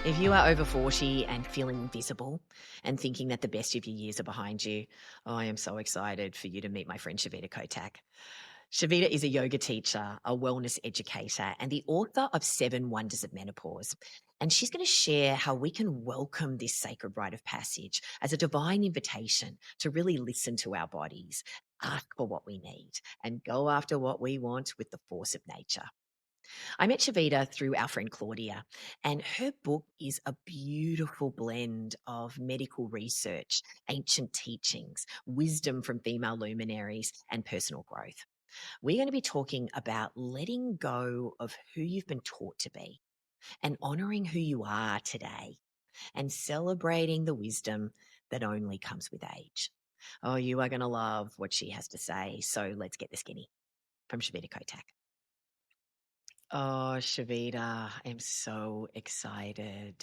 If you are over 40 and feeling invisible and thinking that the best of your years are behind you, I am so excited for you to meet my friend Shavita Kotak. Shavita is a yoga teacher, a wellness educator, and the author of Seven Wonders of Menopause. And she's going to share how we can welcome this sacred rite of passage as a divine invitation to really listen to our bodies, ask for what we need, and go after what we want with the force of nature. I met Shavita through our friend Claudia, and her book is a beautiful blend of medical research, ancient teachings, wisdom from female luminaries, and personal growth. We're going to be talking about letting go of who you've been taught to be and honoring who you are today and celebrating the wisdom that only comes with age. Oh, you are going to love what she has to say. So let's get the skinny from Shavita Kotak. Oh, Shavita, I'm so excited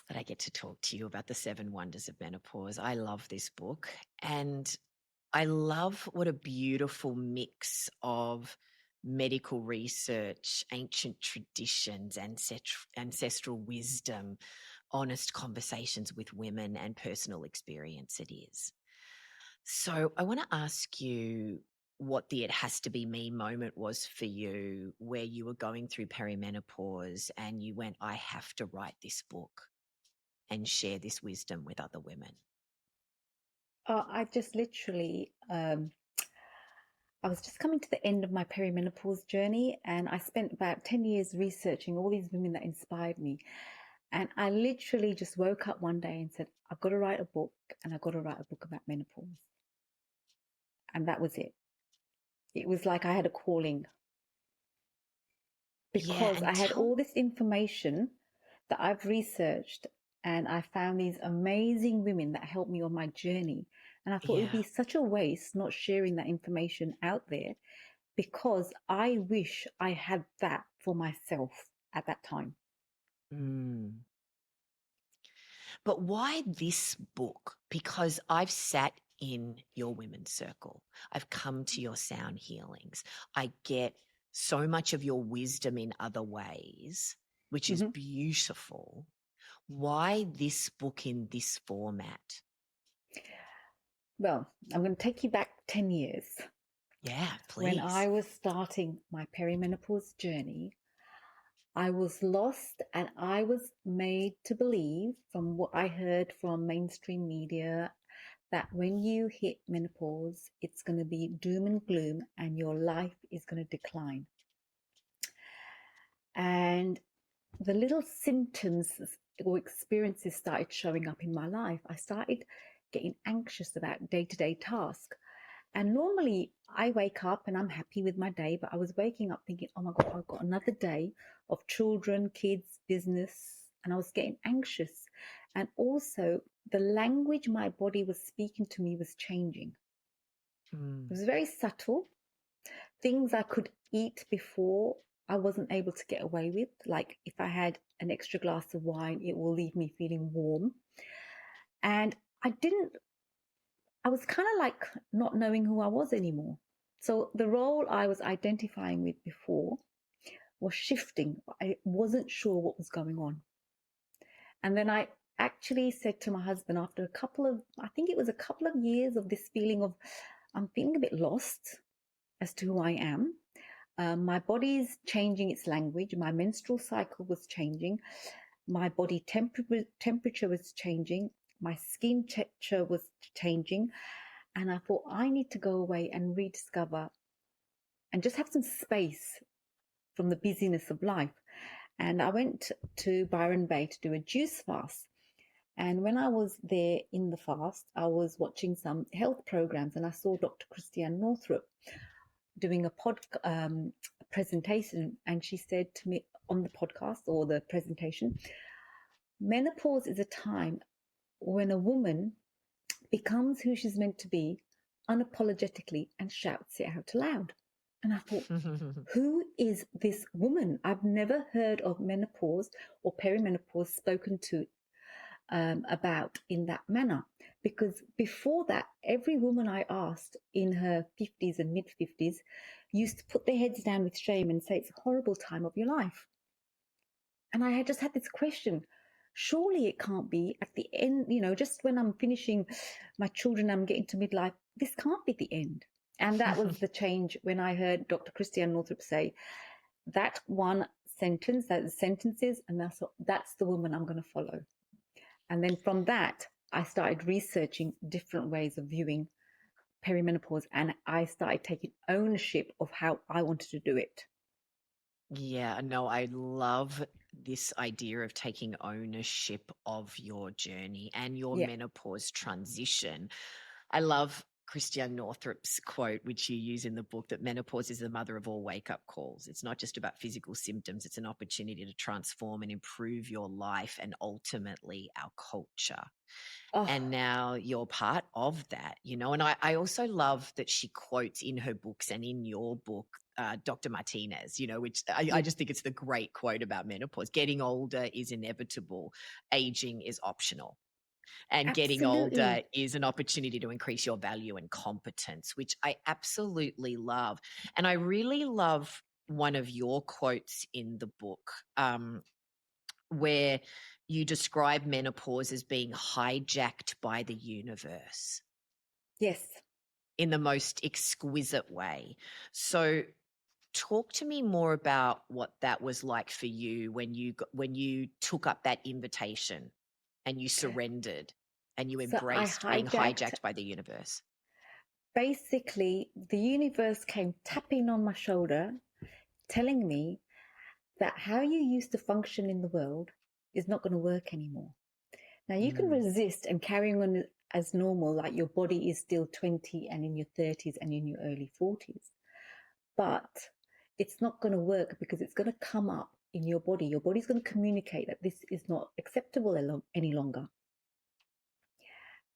that I get to talk to you about the Seven Wonders of Menopause. I love this book, and I love what a beautiful mix of medical research, ancient traditions, ancestral wisdom, honest conversations with women, and personal experience it is. So I want to ask you what the it has to be me moment was for you, where you were going through perimenopause and you went, I have to write this book and share this wisdom with other women. I just literally, I was just coming to the end of my perimenopause journey, and I spent about 10 years researching all these women that inspired me. And I literally just woke up one day and said, I've got to write a book, and I've got to write a book about menopause. And that was it. It was like I had a calling Yeah, because I and had tell all this information that I've researched, and I found these amazing women that helped me on my journey. And I thought it would yeah. be such a waste not sharing that information out there because I wish I had that for myself at that time. Mm. But why this book? Because I've sat in your women's circle. I've come to your sound healings. I get so much of your wisdom in other ways, which is Hmm. beautiful. Why this book in this format? Well, I'm going to take you back 10 years. Yeah, When please. I was starting my perimenopause journey, I was lost and I was made to believe, from what I heard from mainstream media, that when you hit menopause, it's going to be doom and gloom and your life is going to decline. And the little symptoms or experiences started showing up in my life. I started getting anxious about day to day tasks. And normally I wake up and I'm happy with my day, but I was waking up thinking, oh my God, I've got another day of children, kids, business. And I was getting anxious. And also, the language my body was speaking to me was changing. It Mm. was very subtle. Things I could eat before, I wasn't able to get away with. Like if I had an extra glass of wine, it will leave me feeling warm. And I was kind of like not knowing who I was anymore. So the role I was identifying with before was shifting. I wasn't sure what was going on. And then I actually said to my husband, after I think it was a couple of years of this feeling of, I'm feeling a bit lost as to who I am. My body's changing its language. My menstrual cycle was changing. My body temperature was changing. My skin texture was changing. And I thought, I need to go away and rediscover and just have some space from the busyness of life. And I went to Byron Bay to do a juice fast. And when I was there in the fast, I was watching some health programs and I saw Dr. Christiane Northrup doing a presentation. And she said to me on the podcast or the presentation, menopause is a time when a woman becomes who she's meant to be unapologetically and shouts it out loud. And I thought, who is this woman? I've never heard of menopause or perimenopause spoken to about in that manner. Because before that, every woman I asked in her 50s and mid 50s used to put their heads down with shame and say it's a horrible time of your life. And I had just had this question, surely it can't be at the end, just when I'm finishing my children, I'm getting to midlife. This can't be the end. And that was the change when I heard Dr. Christiane Northrup say that one sentence, that the sentences, and that's the woman I'm going to follow. And then from that, I started researching different ways of viewing perimenopause, and I started taking ownership of how I wanted to do it. Yeah, no, I love this idea of taking ownership of your journey and your Yeah. menopause transition. I love Christiane Northrup's quote, which you use in the book, that menopause is the mother of all wake up calls. It's not just about physical symptoms, it's an opportunity to transform and improve your life and ultimately our culture. Oh, And now you're part of that, And I also love that she quotes in her books and in your book, Dr. Martinez, which I yeah, just think it's the great quote about menopause. Getting older is inevitable, aging is optional. And getting older absolutely. is an opportunity to increase your value and competence, which I absolutely love. And I really love one of your quotes in the book, where you describe menopause as being hijacked by the universe Yes. in the most exquisite way. So talk to me more about what that was like for you when you took up that invitation and you surrendered and you So I embraced being hijacked. hijacked by the universe. Basically, the universe came tapping on my shoulder, telling me that how you used to function in the world is not going to work anymore. Now, you can Mm, resist and carry on as normal, like your body is still 20 and in your 30s and in your early 40s, but it's not going to work because it's going to come up in your body. Your body's going to communicate that this is not acceptable any longer.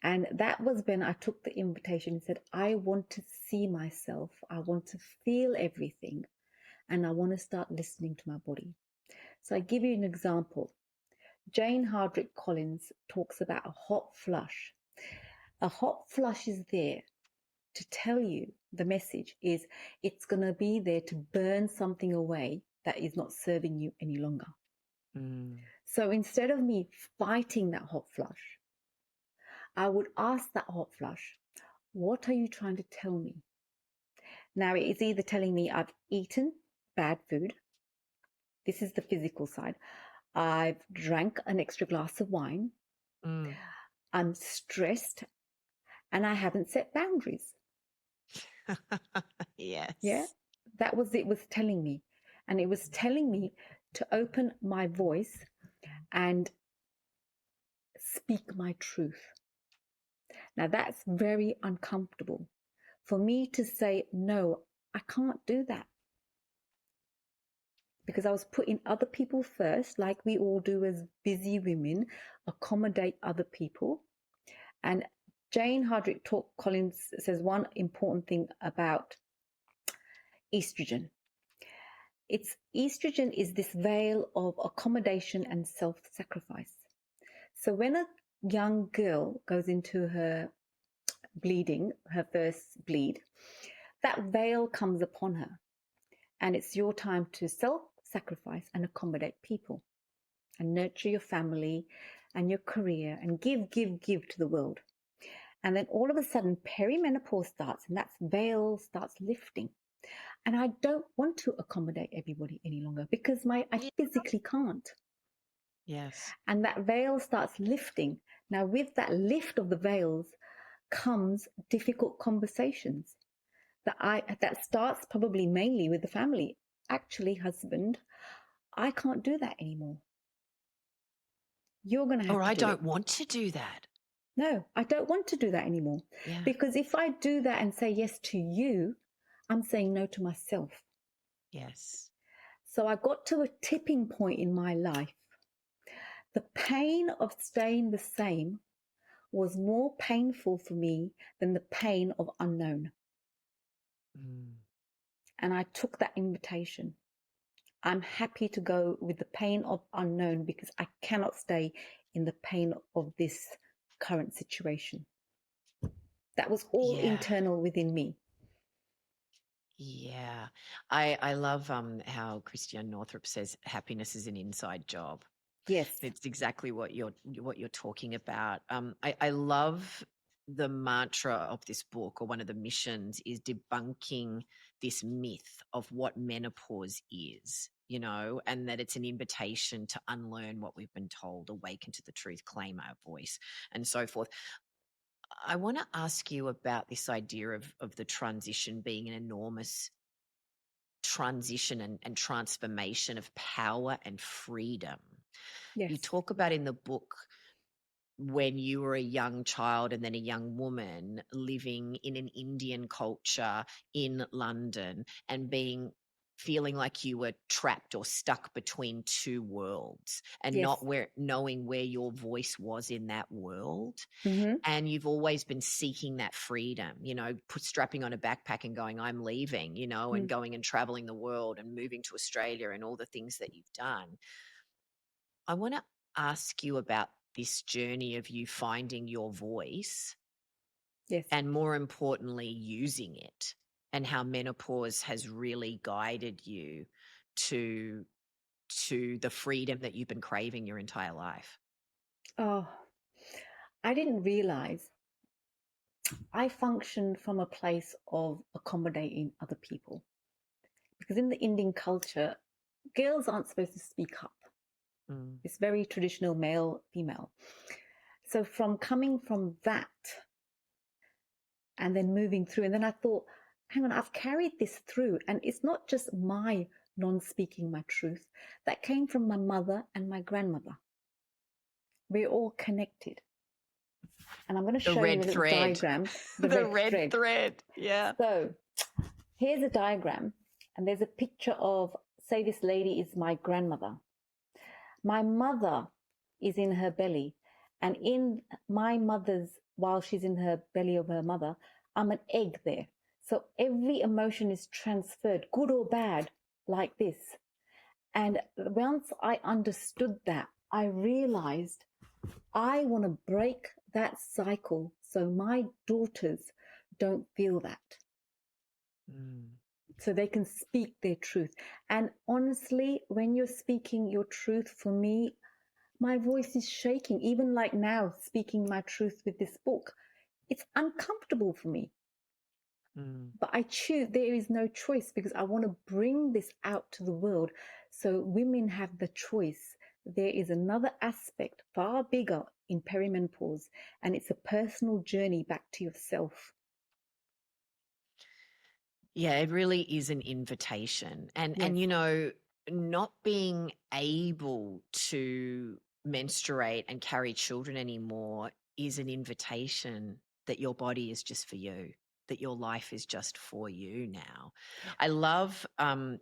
And that was when I took the invitation and said, I want to see myself, I want to feel everything, and I want to start listening to my body. So I give you an example. Jane Hardrick Collins talks about a hot flush. A hot flush is there to tell you, the message is it's going to be there to burn something away that is not serving you any longer. mm, So instead of me fighting that hot flush, I would ask that hot flush, what are you trying to tell me? Now, it is either telling me I've eaten bad food. This is the physical side. I've drank an extra glass of wine. mm. I'm stressed and I haven't set boundaries. Yeah, Yes. that was it was telling me. And it was telling me to open my voice and speak my truth. Now, that's very uncomfortable for me to say, no, I can't do that. Because I was putting other people first, like we all do as busy women, accommodate other people. And Jane Hardrick Collins says one important thing about estrogen. Estrogen is this veil of accommodation and self-sacrifice. So when a young girl goes into her bleeding, her first bleed, that veil comes upon her. And it's your time to self-sacrifice and accommodate people and nurture your family and your career and give to the world. And then all of a sudden, perimenopause starts and that veil starts lifting. And I don't want to accommodate everybody any longer because I Yeah. physically can't. Yes. And that veil starts lifting. Now, with that lift of the veils comes difficult conversations that starts probably mainly with the family. Actually, husband, I can't do that anymore. You're going to Or have to I do it. don't want to do that. No, I don't want to do that anymore. Yeah. Because if I do that and say yes to you, I'm saying no to myself. Yes. So I got to a tipping point in my life. The pain of staying the same was more painful for me than the pain of unknown. Mm. And I took that invitation. I'm happy to go with the pain of unknown because I cannot stay in the pain of this current situation. That was all Yeah. internal within me. Yeah. I love how Christiane Northrup says happiness is an inside job. Yes. It's exactly what you're talking about. I love the mantra of this book, or one of the missions is debunking this myth of what menopause is, and that it's an invitation to unlearn what we've been told, awaken to the truth, claim our voice, and so forth. I want to ask you about this idea of the transition being an enormous transition and transformation of power and freedom. You Yes. talk about in the book when you were a young child and then a young woman living in an Indian culture in London and feeling like you were trapped or stuck between two worlds and Yes. not knowing where your voice was in that world. Mm-hmm. And you've always been seeking that freedom, strapping on a backpack and going, I'm leaving, and going and traveling the world and moving to Australia and all the things that you've done. I want to ask you about this journey of you finding your voice Yes. and, more importantly, using it, and how menopause has really guided you to the freedom that you've been craving your entire life. Oh, I didn't realize I functioned from a place of accommodating other people. Because in the Indian culture, girls aren't supposed to speak up. Mm. It's very traditional male, female. So from coming from that and then moving through, and then I thought, hang on, I've carried this through. And it's not just my non-speaking my truth. That came from my mother and my grandmother. We're all connected. And I'm going to The show you red a little thread. diagram, the The red red thread. thread. Yeah. So here's a diagram, and there's a picture of, say, this lady is my grandmother. My mother is in her belly, and in my mother's, while she's in her belly of her mother, I'm an egg there. So every emotion is transferred, good or bad, like this. And once I understood that, I realized I want to break that cycle so my daughters don't feel that. Mm. So they can speak their truth. And honestly, when you're speaking your truth, for me, my voice is shaking. Even like now, speaking my truth with this book, it's uncomfortable for me. Mm. But I choose, there is no choice, because I want to bring this out to the world so women have the choice. There is another aspect far bigger in perimenopause, and it's a personal journey back to yourself. Yeah, it really is an invitation. And Yes, not being able to menstruate and carry children anymore is an invitation that your body is just for you, that your life is just for you now. yeah, I love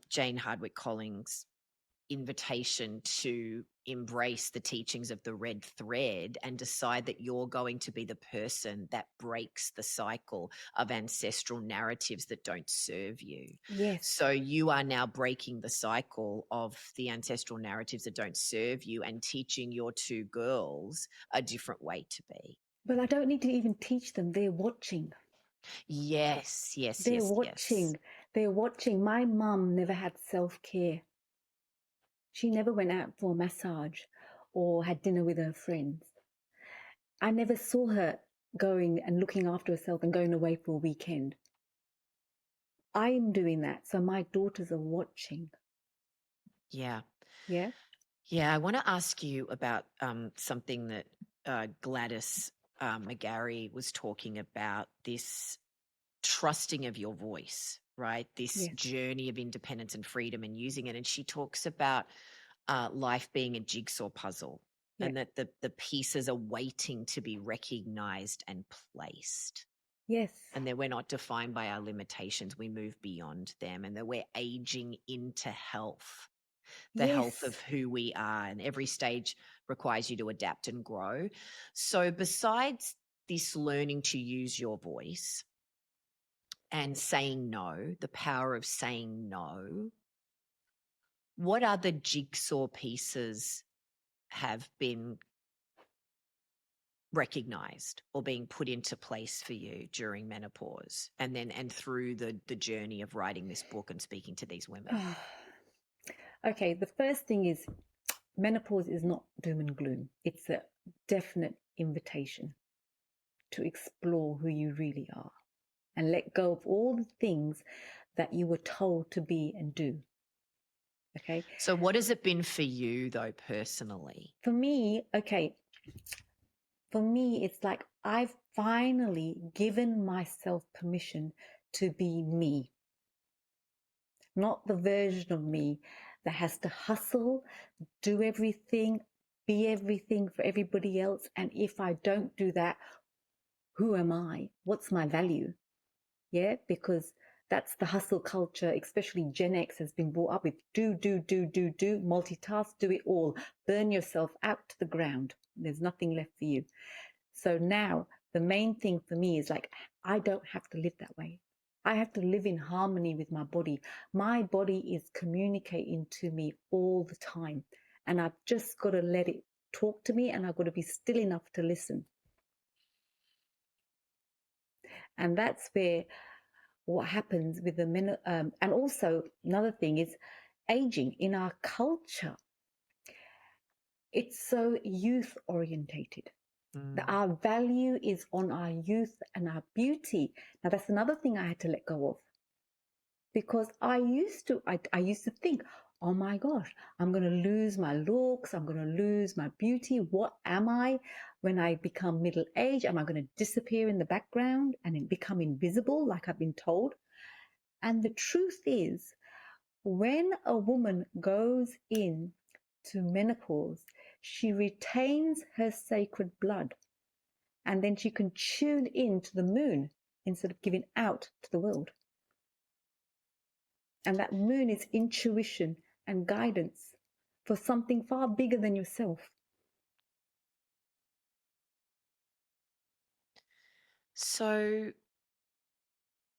Jane Hardwick Collins' invitation to embrace the teachings of the red thread and decide that you're going to be the person that breaks the cycle of ancestral narratives that don't serve you. yes. So you are now breaking the cycle of the ancestral narratives that don't serve you and teaching your two girls a different way to be. But I don't need to even teach them. They're watching. Yes, yes, They're yes, yes. watching. They're watching. My mum never had self-care. She never went out for a massage or had dinner with her friends. I never saw her going and looking after herself and going away for a weekend. I'm doing that, so my daughters are watching. Yeah. Yeah? Yeah, I want to ask you about something that Gladys McGarry was talking about, this trusting of your voice, right? This Yes. journey of independence and freedom and using it. And she talks about life being a jigsaw puzzle, Yeah. and that the pieces are waiting to be recognized and placed. Yes. And that we're not defined by our limitations. We move beyond them, and that we're aging into health, the health Yes. of who we are, and every stage requires you to adapt and grow. So besides this learning to use your voice and saying no, the power of saying no, what other jigsaw pieces have been recognized or being put into place for you during menopause, and through the journey of writing this book and speaking to these women? Okay, the first thing is menopause is not doom and gloom. It's a definite invitation to explore who you really are and let go of all the things that you were told to be and do. Okay. So what has it been for you though, personally? For me, it's like I've finally given myself permission to be me, not the version of me that has to hustle, do everything, be everything for everybody else. And if I don't do that, who am I? What's my value? Yeah, because that's the hustle culture, especially Gen X has been brought up with do, multitask, do it all, burn yourself out to the ground. There's nothing left for you. So now the main thing for me is like, I don't have to live that way. I have to live in harmony with my body. My body is communicating to me all the time. And I've just got to let it talk to me, and I've got to be still enough to listen. And that's where what happens with the men. And also another thing is aging in our culture. It's so youth orientated. That our value is on our youth and our beauty. Now that's another thing I had to let go of, because I used to think, oh my gosh, I'm going to lose my looks, I'm going to lose my beauty. What am I when I become middle age? Am I going to disappear in the background and become invisible like I've been told? And the truth is, when a woman goes in to menopause, she retains her sacred blood. And then she can tune in to the moon instead of giving out to the world. And that moon is intuition and guidance for something far bigger than yourself. So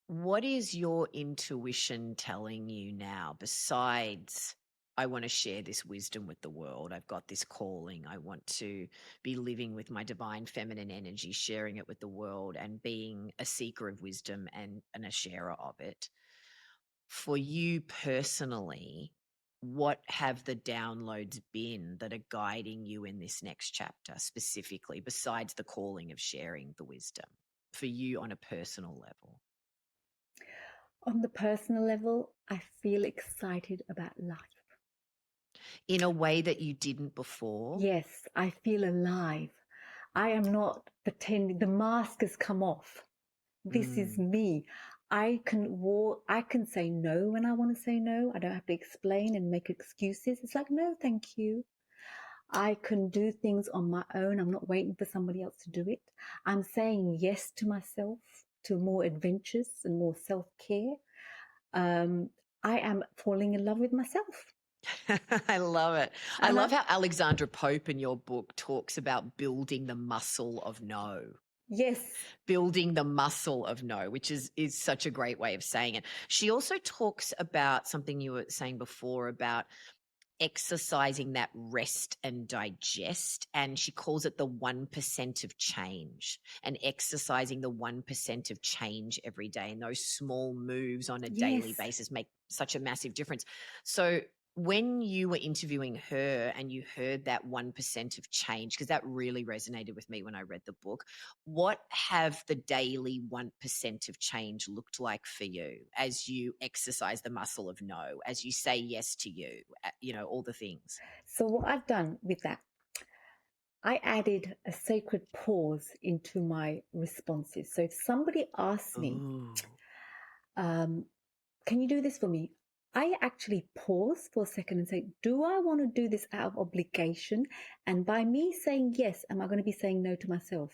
what is your intuition telling you now, besides I want to share this wisdom with the world? I've got this calling. I want to be living with my divine feminine energy, sharing it with the world and being a seeker of wisdom and a sharer of it. For you personally, what have the downloads been that are guiding you in this next chapter specifically, besides the calling of sharing the wisdom for you on a personal level? On the personal level, I feel excited about life. In a way that you didn't before? Yes, I feel alive. I am not pretending. The mask has come off. This is me. I can walk, I can say no when I want to say no. I don't have to explain and make excuses. It's like, no, thank you. I can do things on my own. I'm not waiting for somebody else to do it. I'm saying yes to myself, to more adventures and more self-care. I am falling in love with myself. I love it. I And love how Alexandra Pope in your book talks about building the muscle of no. yes, Building the muscle of no, which is such a great way of saying it. She also talks about something you were saying before about exercising that rest and digest, and she calls it the 1% of change, and exercising the 1% of change every day, and those small moves on a daily yes. basis make such a massive difference. So when you were interviewing her and you heard that 1% of change, because that really resonated with me when I read the book, what have the daily 1% of change looked like for you as you exercise the muscle of no, as you say yes to you, all the things? So what I've done with that, I added a sacred pause into my responses. So if somebody asks me, Ooh. can you do this for me? I actually pause for a second and say, do I want to do this out of obligation? And by me saying yes, am I going to be saying no to myself?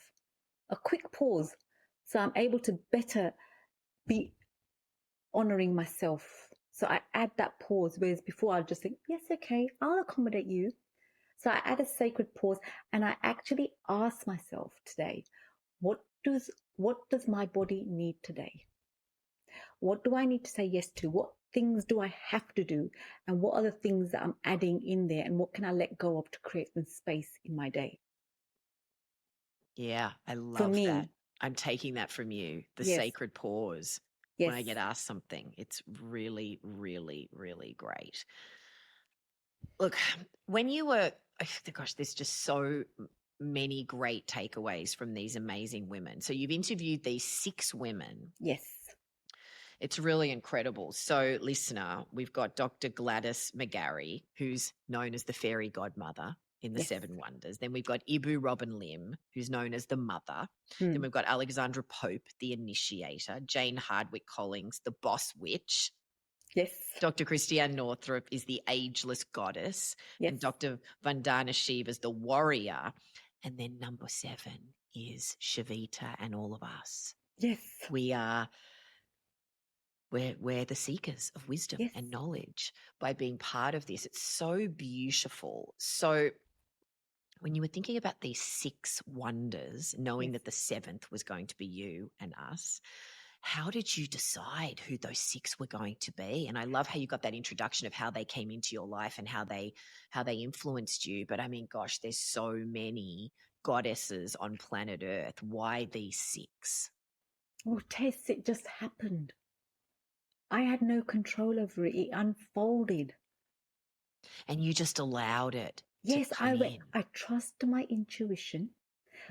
A quick pause. So I'm able to better be honoring myself. So I add that pause, whereas before I'll just think, yes, okay, I'll accommodate you. So I add a sacred pause and I actually ask myself today, what does my body need today? What do I need to say yes to? What things do I have to do? And what are the things that I'm adding in there? And what can I let go of to create some space in my day? Yeah, I For love that. me, I'm taking that from you, the yes, sacred pause when yes. I get asked something. It's really, really, really great. Look, when you were, gosh, there's just so many great takeaways from these amazing women. So you've interviewed these 6 women. Yes. It's really incredible. So, listener, we've got Dr. Gladys McGarry, who's known as the fairy godmother in the Yes. Seven Wonders. Then we've got Ibu Robin Lim, who's known as the mother. Then Mm. we've got Alexandra Pope, the initiator. Jane Hardwick Collins, the boss witch. Yes. Dr. Christiane Northrup is the ageless goddess. Yes. And Dr. Vandana Shiv is the warrior. And then number 7 is Shavita and all of us. Yes. We're the seekers of wisdom Yes. and knowledge by being part of this. It's so beautiful. So when you were thinking about these 6 wonders, knowing Yes. that the 7th was going to be you and us, how did you decide who those 6 were going to be? And I love how you got that introduction of how they came into your life and how they influenced you. But I mean, gosh, there's so many goddesses on planet Earth. Why these 6? Oh, Tess, it just happened. I had no control over it. It unfolded. And you just allowed it to Yes, come in. I trust my intuition.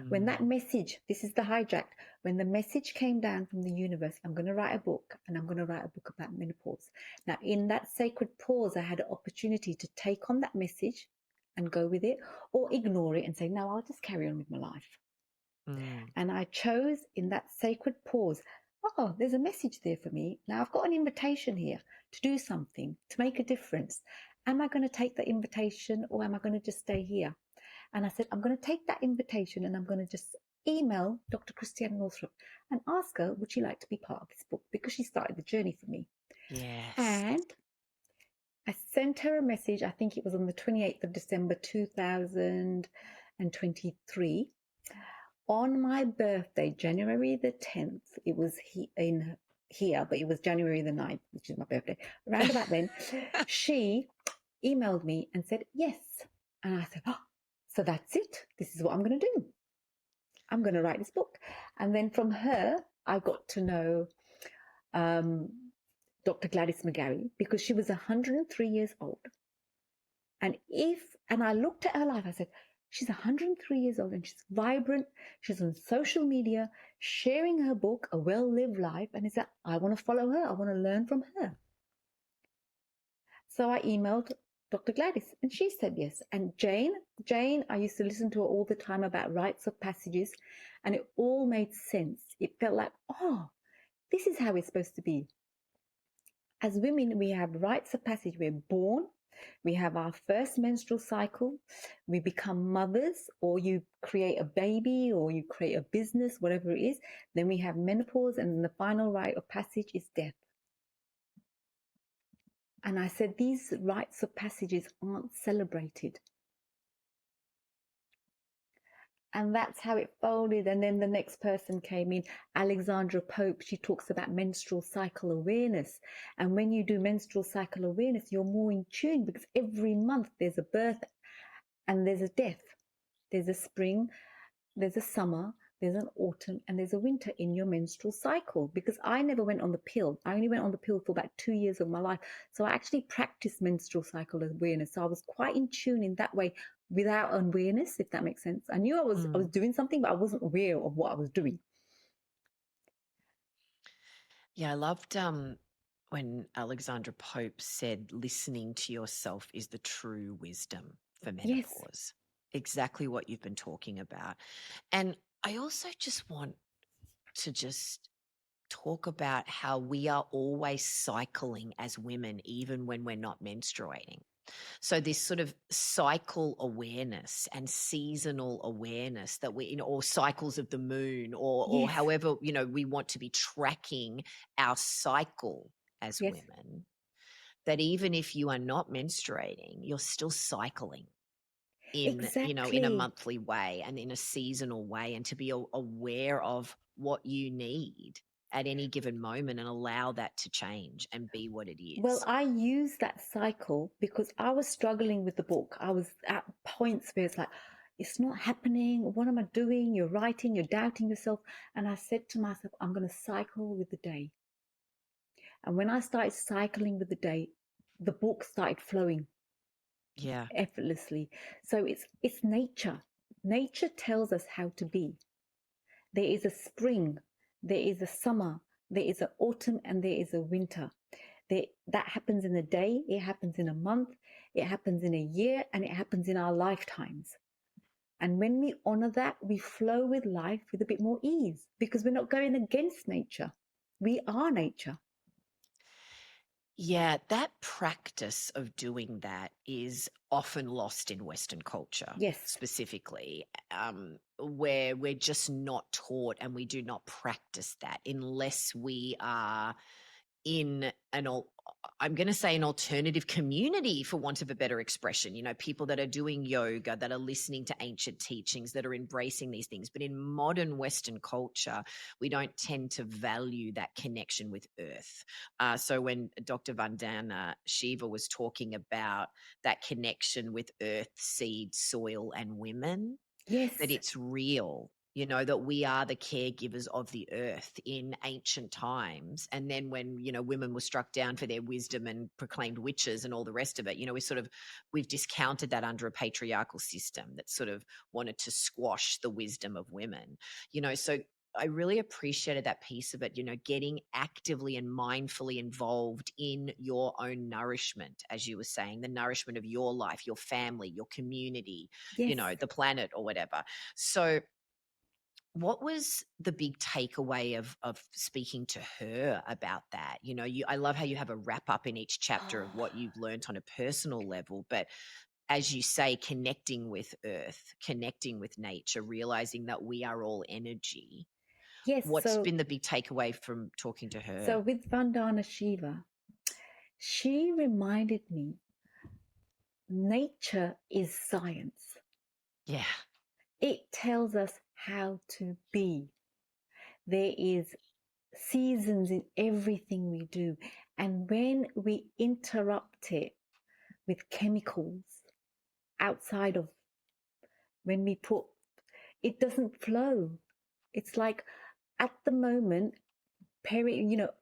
When that Mm. message, this is the hijack, when the message came down from the universe, I'm going to write a book, and I'm going to write a book about menopause. Now, in that sacred pause, I had an opportunity to take on that message and go with it, or ignore it and say, no, I'll just carry on with my life. Mm. And I chose in that sacred pause, oh, there's a message there for me. Now I've got an invitation here to do something, to make a difference. Am I going to take the invitation, or am I going to just stay here? And I said, I'm going to take that invitation, and I'm going to just email Dr. Christiane Northrup and ask her, would she like to be part of this book? Because she started the journey for me. Yes. And I sent her a message, I think it was on the 28th of December 2023. On my birthday, January the 10th, it was here, but it was January the 9th, which is my birthday. Around about then, she emailed me and said, yes. And I said, oh, so that's it. This is what I'm going to do. I'm going to write this book. And then from her, I got to know Dr. Gladys McGarry, because she was 103 years old. And I looked at her life, I said, she's 103 years old and she's vibrant. She's on social media, sharing her book, A Well-Lived Life. And I said, I want to follow her. I want to learn from her. So I emailed Dr. Gladys, and she said yes. And Jane, I used to listen to her all the time about rites of passages, and it all made sense. It felt like, oh, this is how it's supposed to be. As women, we have rites of passage. We're born, we have our first menstrual cycle, we become mothers, or you create a baby, or you create a business, whatever it is. Then we have menopause, and the final rite of passage is death. And I said, these rites of passages aren't celebrated. And that's how it folded. And then the next person came in, Alexandra Pope. She talks about menstrual cycle awareness. And when you do menstrual cycle awareness, you're more in tune, because every month there's a birth and there's a death. There's a spring, there's a summer, there's an autumn, and there's a winter in your menstrual cycle. Because I never went on the pill. I only went on the pill for about 2 years of my life. So I actually practiced menstrual cycle awareness. So I was quite in tune in that way, without awareness, if that makes sense. I knew I was doing something, but I wasn't aware of what I was doing. Yeah, I loved when Alexandra Pope said, listening to yourself is the true wisdom for Yes. menopause. Exactly what you've been talking about. And I also just want to just talk about how we are always cycling as women, even when we're not menstruating. So this sort of cycle awareness and seasonal awareness that we, or cycles of the moon, or Yes. however, we want to be tracking our cycle as Yes. women, that even if you are not menstruating, you're still cycling in a Exactly. monthly way and in a seasonal way, and to be aware of what you need at any given moment and allow that to change and be what it is. Well, I used that cycle because I was struggling with the book. I was at points where it's like, it's not happening. What am I doing? You're writing, you're doubting yourself. And I said to myself, I'm going to cycle with the day. And when I started cycling with the day, the book started flowing. Yeah. effortlessly. So it's nature. Nature tells us how to be. There is a spring, there is a summer, there is an autumn, and there is a winter. That happens in a day, it happens in a month, it happens in a year, and it happens in our lifetimes. And when we honor that, we flow with life with a bit more ease because we're not going against nature. We are nature. Yeah, that practice of doing that is often lost in Western culture, Yes, specifically, where we're just not taught and we do not practice that unless we are in I'm going to say an alternative community, for want of a better expression. People that are doing yoga, that are listening to ancient teachings, that are embracing these things. But in modern Western culture, we don't tend to value that connection with earth. So when Dr. Vandana Shiva was talking about that connection with earth, seed, soil, and women, that yes, it's real, that we are the caregivers of the earth in ancient times. And then when, women were struck down for their wisdom and proclaimed witches and all the rest of it, we've discounted that under a patriarchal system that sort of wanted to squash the wisdom of women, so I really appreciated that piece of it, getting actively and mindfully involved in your own nourishment, as you were saying, the nourishment of your life, your family, your community, yes. the planet or whatever. So what was the big takeaway of speaking to her about that? I love how you have a wrap up in each chapter of what you've learnt on a personal level, but as you say, connecting with earth, connecting with nature, realizing that we are all energy. Yes, What's been the big takeaway from talking to her? so with Vandana Shiva, she reminded me nature is science. Yeah. It tells us how to be. There is seasons in everything we do. And when we interrupt it with chemicals outside of when we put, it doesn't flow. It's like at the moment,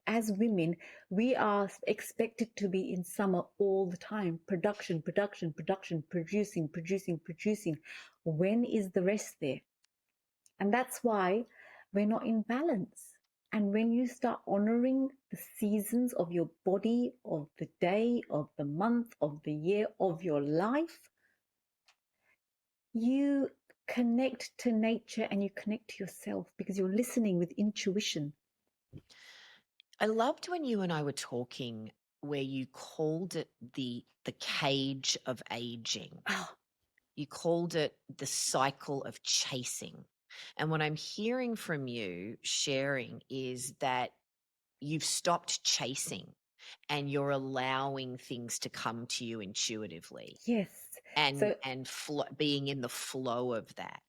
as women, we are expected to be in summer all the time. Production, production, production, producing, producing, producing. When is the rest there? And that's why we're not in balance. And when you start honoring the seasons of your body, of the day, of the month, of the year, of your life, you connect to nature and you connect to yourself because you're listening with intuition. I loved when you and I were talking where you called it the cage of aging. Oh, You called it the cycle of chasing. And what I'm hearing from you sharing is that you've stopped chasing and you're allowing things to come to you intuitively yes. and So, being in the flow of that.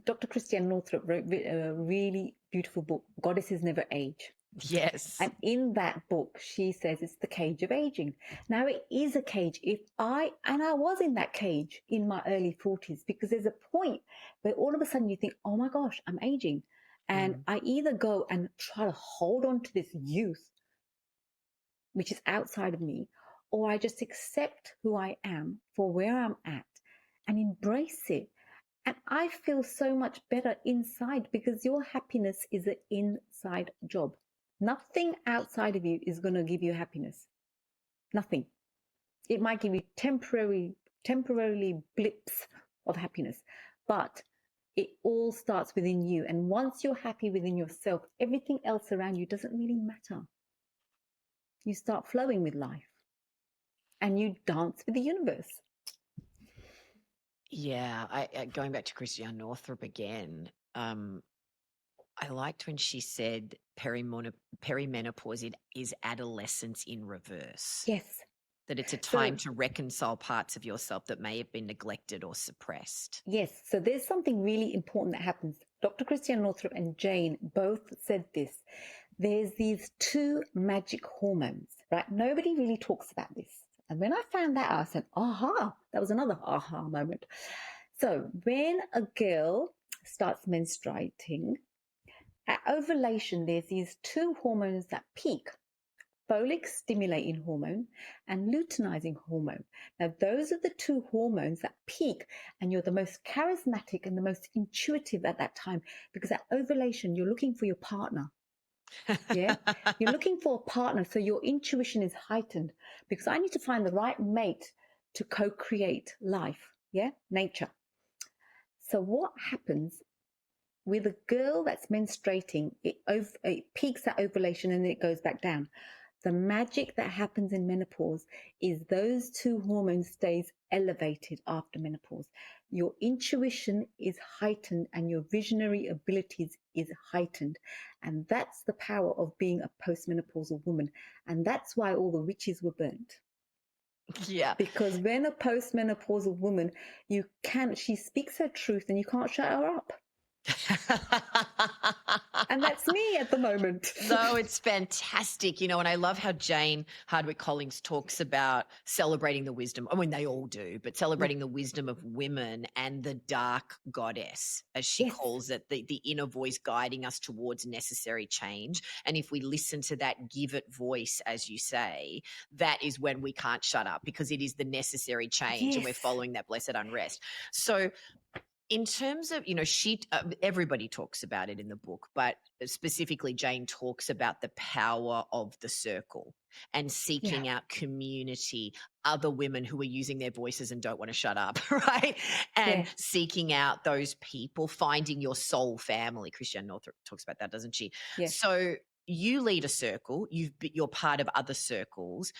Dr. Christiane Northrup wrote a really beautiful book, Goddesses Never Age. Yes. And in that book, she says it's the cage of aging. Now, it is a cage. I was in that cage in my early 40s because there's a point where all of a sudden you think, oh my gosh, I'm aging. And Mm. I either go and try to hold on to this youth, which is outside of me, or I just accept who I am for where I'm at and embrace it. And I feel so much better inside because your happiness is an inside job. Nothing outside of you is going to give you happiness. Nothing. It might give you temporarily blips of happiness, but it all starts within you. And once you're happy within yourself, everything else around you doesn't really matter. You start flowing with life and you dance with the universe. Yeah. Going back to Christiane Northrup again, I liked when she said perimenopause is adolescence in reverse. Yes. That it's a So time to reconcile parts of yourself that may have been neglected or suppressed. yes, so there's something really important that happens. Dr. Christiane Northrup and Jane both said this. There's these two magic hormones, right? Nobody really talks about this. And when I found that out, I said, aha, that was another aha moment. So when a girl starts menstruating, at ovulation, there's these two hormones that peak. folate stimulating hormone and luteinizing hormone. Now, those are the two hormones that peak, and you're the most charismatic and the most intuitive at that time, because at ovulation, you're looking for your partner. Yeah, you're looking for a partner, so your intuition is heightened because I need to find the right mate to co-create life. Yeah, nature. So what happens with a girl that's menstruating? It peaks at ovulation and then it goes back down. The magic that happens in menopause is those two hormones stays elevated after menopause. Your intuition is heightened and your visionary abilities is heightened. And that's the power of being a postmenopausal woman. And that's why all the witches were burnt. Yeah. Because when a postmenopausal woman, she speaks her truth and you can't shut her up. And that's me at the moment. No, it's fantastic. And I love how Jane Hardwick Collins talks about celebrating the wisdom. I mean, they all do, but celebrating the wisdom of women and the dark goddess, as she Yes. calls it, the inner voice guiding us towards necessary change. And if we listen to that, give it voice, as you say, that is when we can't shut up, because it is the necessary change and we're Yes. following that blessed unrest. So in terms of, everybody talks about it in the book, but specifically Jane talks about the power of the circle and seeking out community, other women who are using their voices and don't want to shut up, right? And seeking out those people, finding your soul family. Christiane Northrup talks about that, doesn't she? Yes. So you lead a circle, you're part of other circles.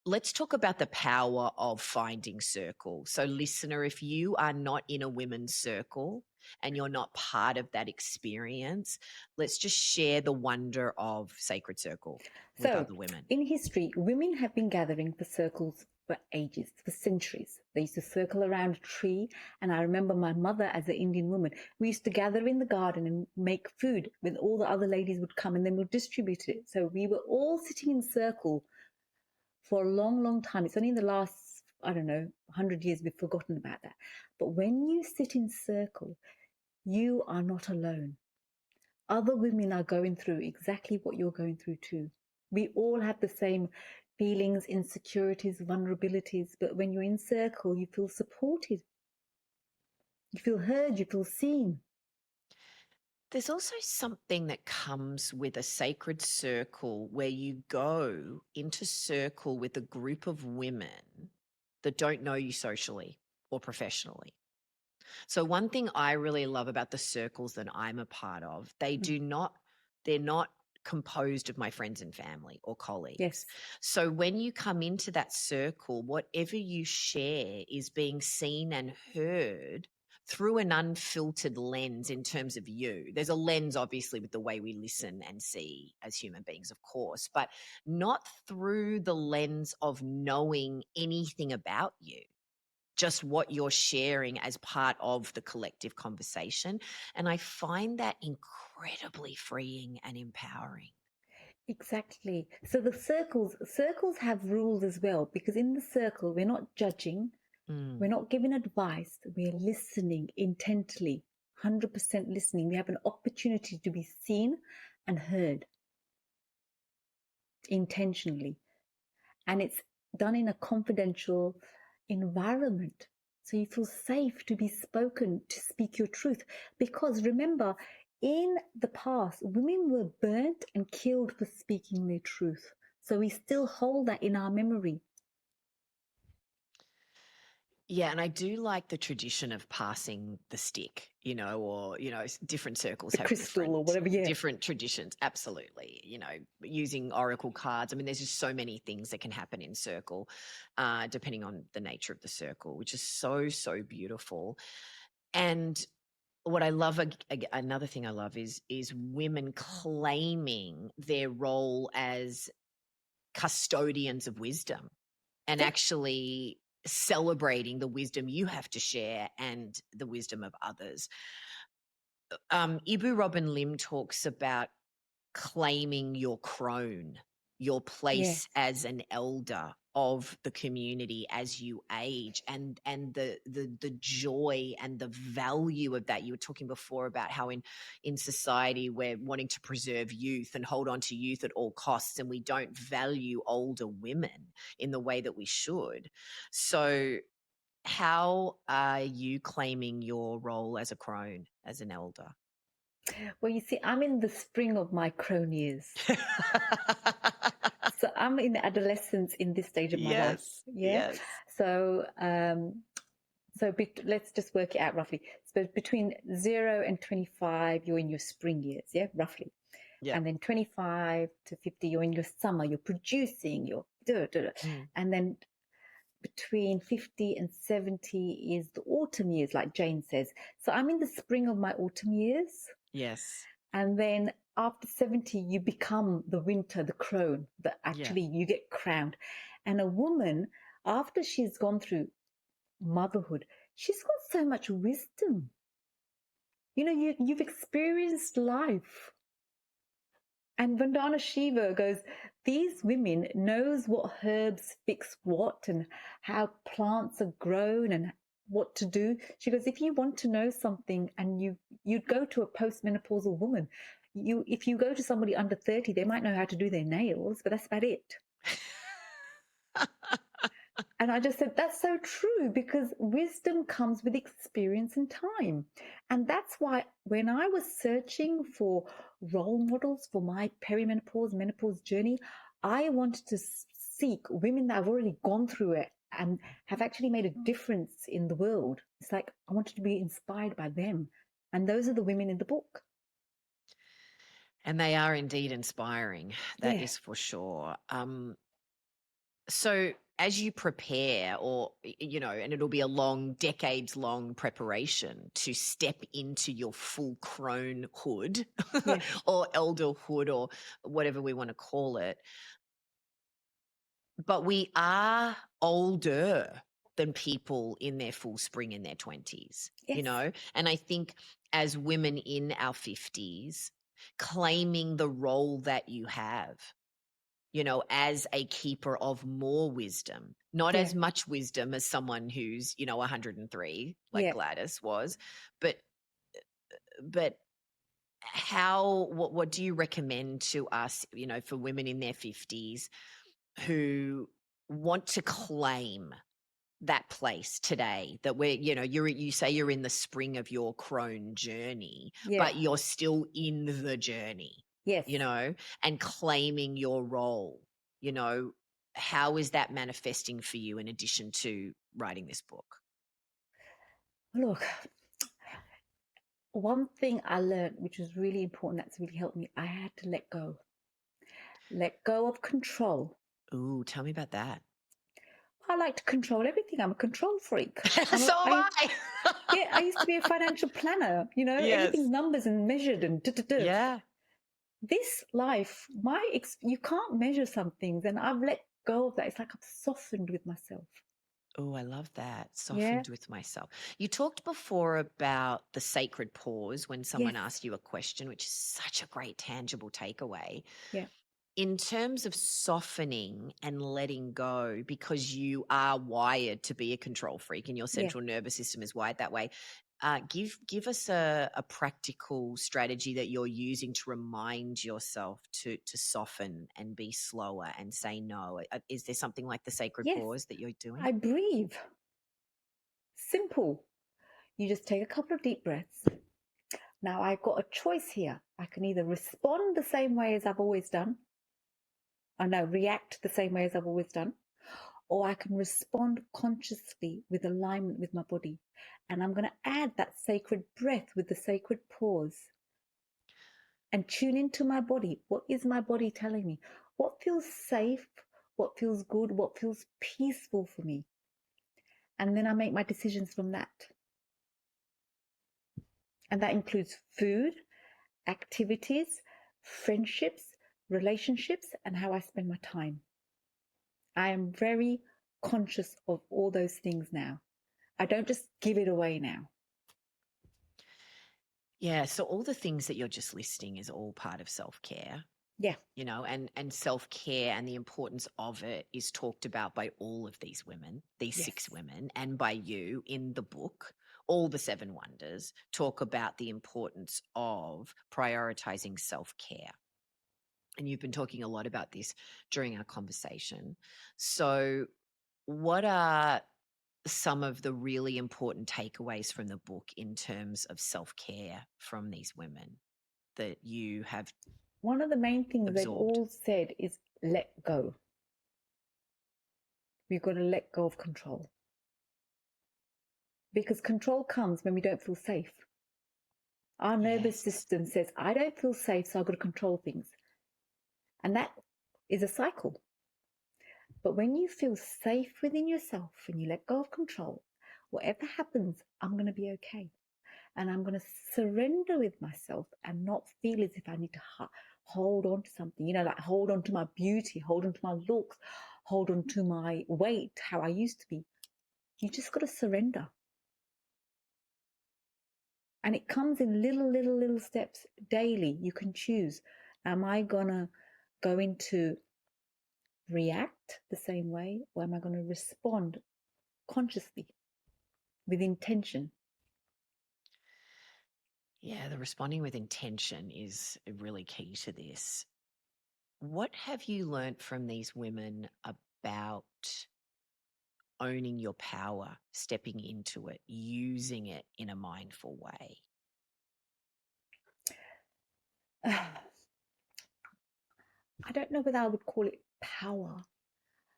Let's talk about the power of finding circle. So, listener, if you are not in a women's circle and you're not part of that experience, let's just share the wonder of sacred circle with other women. In history, women have been gathering for circles for ages, for centuries. They used to circle around a tree. And I remember my mother, as an Indian woman, we used to gather in the garden and make food when all the other ladies would come and then we'll distribute it. So we were all sitting in circle for a long, long time. It's only in the last, 100 years we've forgotten about that. But when you sit in circle, you are not alone. Other women are going through exactly what you're going through too. We all have the same feelings, insecurities, vulnerabilities, but when you're in circle, you feel supported. You feel heard, you feel seen. There's also something that comes with a sacred circle where you go into circle with a group of women that don't know you socially or professionally. So one thing I really love about the circles that I'm a part of, they're not composed of my friends and family or colleagues. Yes. So when you come into that circle, whatever you share is being seen and heard through an unfiltered lens in terms of you. There's a lens, obviously, with the way we listen and see as human beings, of course, but not through the lens of knowing anything about you, just what you're sharing as part of the collective conversation. And I find that incredibly freeing and empowering. Exactly. So the circles have rules as well, because in the circle, we're not judging, we're not giving advice, we're listening intently, 100% listening. We have an opportunity to be seen and heard intentionally. And it's done in a confidential environment. So you feel safe to be spoken, to speak your truth. Because remember, in the past, women were burnt and killed for speaking their truth. So we still hold that in our memory. Yeah, and I do like the tradition of passing the stick, or, different circles The have crystal or whatever, different traditions. Absolutely. Using oracle cards. I mean, there's just so many things that can happen in circle, depending on the nature of the circle, which is so, so beautiful. And what I love, another thing I love is women claiming their role as custodians of wisdom and actually celebrating the wisdom you have to share and the wisdom of others. Ibu Robin Lim talks about claiming your crone, your place as an elder of the community as you age, and the joy and the value of that. You were talking before about how in society we're wanting to preserve youth and hold on to youth at all costs, and we don't value older women in the way that we should. So how are you claiming your role as a crone, as an elder? Well, you see, I'm in the spring of my crone years. So I'm in adolescence in this stage of my life. Yes, Yeah. yes. So, let's just work it out roughly. So between 0 and 25, you're in your spring years, yeah, roughly. Yeah. And then 25 to 50, you're in your summer, you're producing, and then between 50 and 70 is the autumn years, like Jane says. So I'm in the spring of my autumn years. Yes. And then after 70, you become the winter, the crone, that actually you get crowned. And a woman, after she's gone through motherhood, she's got so much wisdom. You know, you've experienced life. And Vandana Shiva goes, these women knows what herbs fix what and how plants are grown and what to do. She goes, if you want to know something and you'd go to a postmenopausal woman, if you go to somebody under 30, they might know how to do their nails, but that's about it. And I just said, that's so true, because wisdom comes with experience and time. And that's why when I was searching for role models for my perimenopause, menopause journey, I wanted to seek women that have already gone through it and have actually made a difference in the world. It's like I wanted to be inspired by them. And those are the women in the book. And they are indeed inspiring. That Yeah. is for sure. So as you prepare, or, and it'll be a long, decades long preparation to step into your full cronehood Yeah. or elderhood or whatever we want to call it. But we are older than people in their full spring in their 20s, Yes. And I think as women in our 50s, claiming the role that you have, as a keeper of more wisdom, not Yeah. as much wisdom as someone who's, 103, like Yeah. Gladys was, but what do you recommend to us, for women in their 50s who want to claim that place today, that we're, you say you're in the spring of your crone journey, Yeah. but you're still in the journey, Yes. and claiming your role, how is that manifesting for you in addition to writing this book? Look, one thing I learned, which was really important, that's really helped me, I had to let go. Let go of control. Ooh, tell me about that. I like to control everything. I'm a control freak. So am I. Yeah, I used to be a financial planner. Yes. Everything's numbers and measured and Yeah. This life, you can't measure some things, and I've let go of that. It's like I've softened with myself. Oh, I love that. Yeah. Softened with myself. You talked before about the sacred pause when someone Yes. asks you a question, which is such a great tangible takeaway. Yeah. In terms of softening and letting go, because you are wired to be a control freak and your central nervous system is wired that way, give us a practical strategy that you're using to remind yourself to soften and be slower and say no. Is there something like the sacred Yes. pause that you're doing? I breathe. Simple. You just take a couple of deep breaths. Now I've got a choice here. I can either respond the same way as I've always done, react the same way as I've always done, or I can respond consciously with alignment with my body. And I'm going to add that sacred breath with the sacred pause and tune into my body. What is my body telling me? What feels safe? What feels good? What feels peaceful for me? And then I make my decisions from that. And that includes food, activities, friendships, relationships, and how I spend my time. I am very conscious of all those things now. I don't just give it away now. Yeah. So all the things that you're just listing is all part of self-care. Yeah. and self-care and the importance of it is talked about by all of these women, these Yes. 6 women, and by you in the book. All the 7 wonders talk about the importance of prioritizing self-care. And you've been talking a lot about this during our conversation. So, what are some of the really important takeaways from the book in terms of self-care from these women that you have One of the main things they've absorbed? all said is let go. We've got to let go of control. Because control comes when we don't feel safe. Our nervous Yes. system says, I don't feel safe, so I've got to control things. And that is a cycle. But when you feel safe within yourself and you let go of control, whatever happens, I'm going to be okay. And I'm going to surrender with myself and not feel as if I need to hold on to something, like hold on to my beauty, hold on to my looks, hold on to my weight, how I used to be. You just got to surrender. And it comes in little steps daily. You can choose. Am I going to go into react the same way, or am I going to respond consciously with intention? Yeah, the responding with intention is really key to this. What have you learnt from these women about owning your power, stepping into it, using it in a mindful way? I don't know whether I would call it power,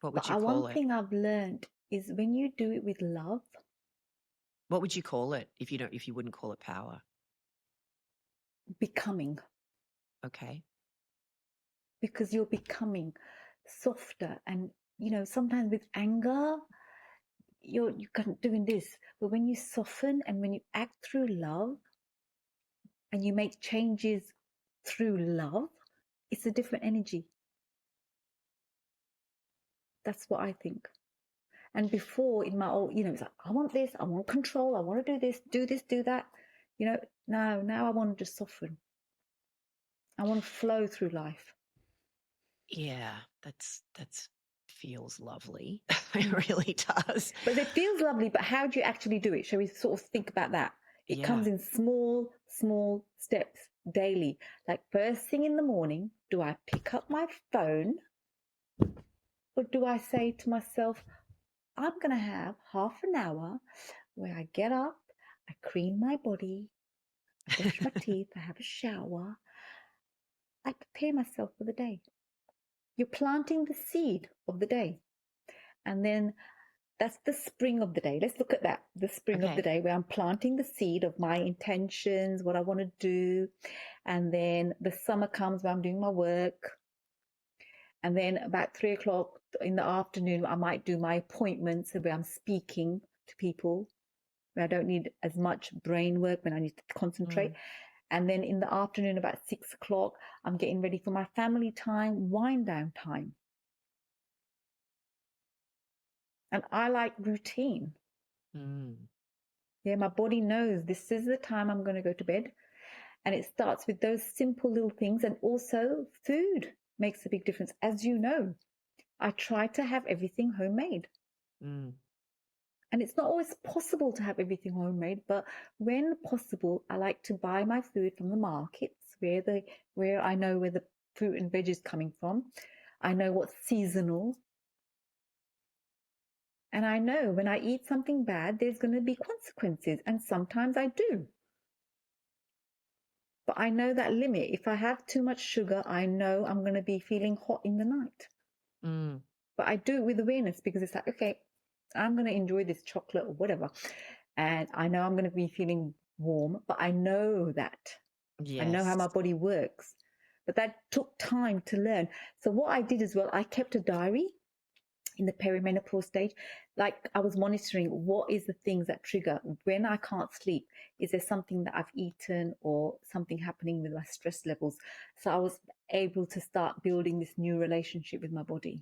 What but would you one call it? thing I've learned is when you do it with love, What would you call it if you wouldn't call it power? becoming, Okay. because you're becoming softer. And sometimes with anger, you're kind of doing this, but when you soften and when you act through love and you make changes through love, it's a different energy. That's what I think. And before, in my old, it's like, I want this, I want control, I want to do this, do that. Now I want to just soften. I want to flow through life. Yeah, that's feels lovely. It Mm. really does. But it feels lovely, but how do you actually do it? Shall we sort of think about that? It Yeah. comes in small steps daily. Like first thing in the morning, do I pick up my phone or do I say to myself, I'm going to have half an hour where I get up, I clean my body, I brush my teeth, I have a shower, I prepare myself for the day. You're planting the seed of the day. And then that's the spring of the day. Let's look at that. The spring of the Okay. day where I'm planting the seed of my intentions, what I want to do. And then the summer comes where I'm doing my work. And then about 3 o'clock in the afternoon, I might do my appointments where I'm speaking to people where I don't need as much brain work when I need to concentrate. Mm. And then in the afternoon, about 6 o'clock, I'm getting ready for my family time, wind down time. And I like routine. Mm. Yeah, my body knows this is the time I'm going to go to bed. And it starts with those simple little things. And also, food makes a big difference. As you know, I try to have everything homemade. Mm. And it's not always possible to have everything homemade, but when possible, I like to buy my food from the markets where I know where the fruit and veg is coming from. I know what's seasonal. And I know when I eat something bad, there's going to be consequences. And sometimes I do. But I know that limit. If I have too much sugar, I know I'm going to be feeling hot in the night. Mm. But I do it with awareness because it's like, okay, I'm going to enjoy this chocolate or whatever. And I know I'm going to be feeling warm, but I know that. I know how Yes. my body works. But that took time to learn. So what I did as well, I kept a diary in the perimenopause stage. Like I was monitoring what is the things that trigger when I can't sleep. Is there something that I've eaten or something happening with my stress levels? So I was able to start building this new relationship with my body.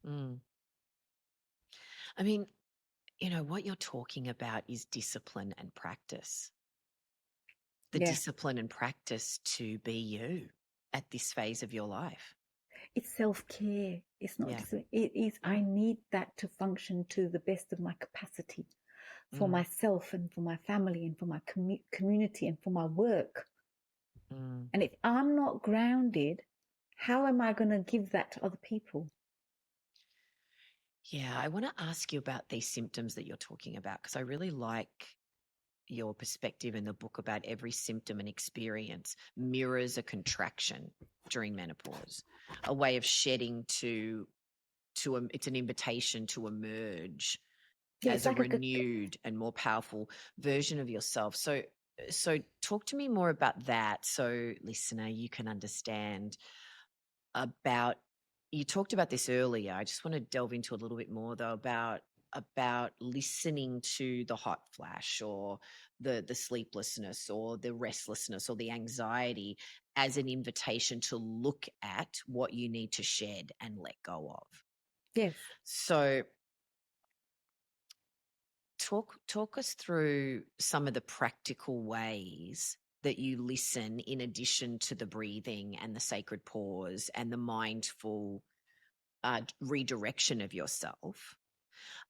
Mm. I mean, what you're talking about is discipline and practice. The Yeah. discipline and practice to be you at this phase of your life. It's self-care. It's not Yeah. just, it is, I need that to function to the best of my capacity for Mm, myself and for my family and for my community and for my work. mm. And if I'm not grounded, how am I going to give that to other people? Yeah, I want to ask you about these symptoms that you're talking about because I really like your perspective in the book about every symptom and experience mirrors a contraction during menopause, a way of shedding it's an invitation to emerge Yeah, as it's a like renewed and more powerful version of yourself. So talk to me more about that so listener you can understand about you talked about this earlier. I just want to delve into a little bit more though about listening to the hot flash or the sleeplessness or the restlessness or the anxiety as an invitation to look at what you need to shed and let go of. yes. So talk us through some of the practical ways that you listen in addition to the breathing and the sacred pause and the mindful redirection of yourself.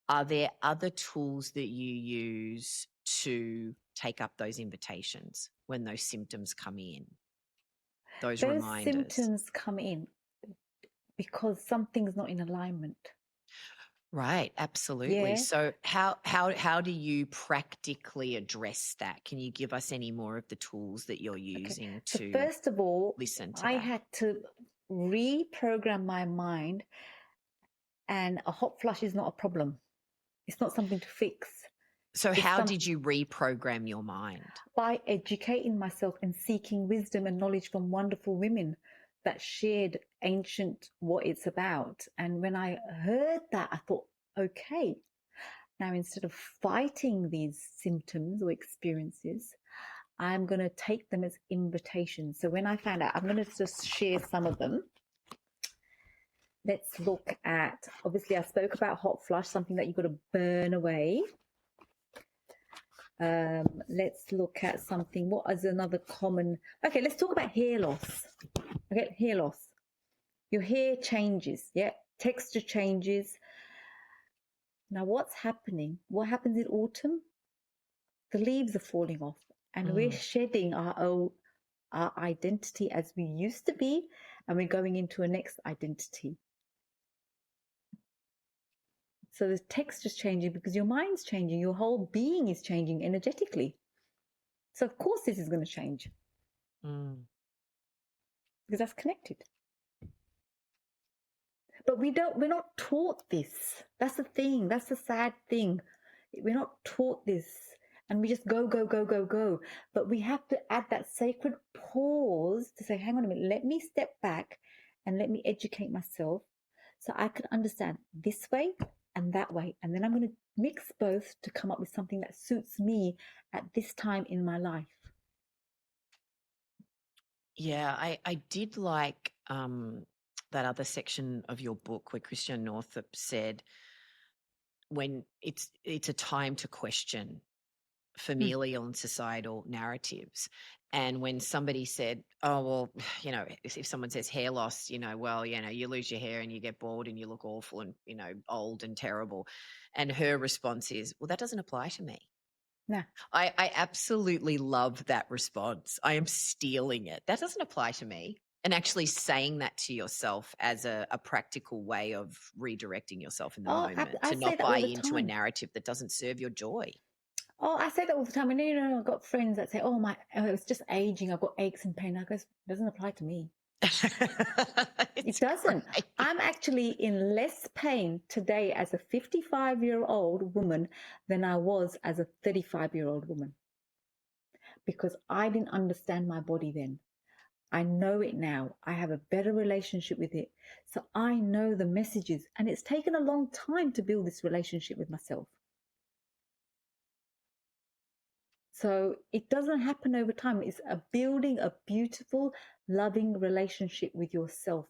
Are there other tools that you use to take up those invitations when those symptoms come in, those Those reminders? symptoms come in because something's not in alignment. Right, absolutely. Yeah. So how do you practically address that? Can you give us any more of the tools that you're Okay. using So to first of all, listen to I that? had to reprogram my mind, and a hot flush is not a problem. It's not something to fix. So It's how some did you reprogram your mind? by educating myself and seeking wisdom and knowledge from wonderful women that shared ancient what it's about. And when I heard that, I thought, okay, now instead of fighting these symptoms or experiences, I'm going to take them as invitations. So when I found out, I'm going to just share some of them. Let's look at, obviously, I spoke about hot flush, something that you've got to burn away. Let's look at something. What is another common? Okay, let's talk about hair loss. Okay, hair loss. Your hair changes, yeah, texture changes. Now, what's happening? What happens in autumn? The leaves are falling off, and we're Mm, shedding our identity as we used to be, and we're going into a next identity. So the texture's changing because your mind's changing, your whole being is changing energetically. So of course this is going to change mm. because that's connected. But we're not taught this. That's the thing. That's the sad thing. We're not taught this. And we just go, go, go, go, go. But we have to add that sacred pause to say, hang on a minute, let me step back and let me educate myself so I can understand this way and that way. And then I'm going to mix both to come up with something that suits me at this time in my life. Yeah, I did like that other section of your book where Christian Northrup said when it's a time to question Hmm. familial and societal narratives. And when somebody said, oh, well, if someone says hair loss, well, you lose your hair and you get bald and you look awful and, old and terrible. And her response is, well, that doesn't apply to me. Nah. I absolutely love that response. I am stealing it. That doesn't apply to me. And actually saying that to yourself as a practical way of redirecting yourself in the Oh, moment I to say not that buy all the into a time. narrative that doesn't serve your joy. Oh, I say that all the time. And I've got friends that say, "Oh, it's just aging. I've got aches and pain." I go, "It doesn't apply to me. It It's doesn't. great. I'm actually in less pain today as a 55-year-old woman than I was as a 35-year-old woman because I didn't understand my body then. I know it now. I have a better relationship with it. So I know the messages, and it's taken a long time to build this relationship with myself. So it doesn't happen over time. It's building a beautiful, loving relationship with yourself.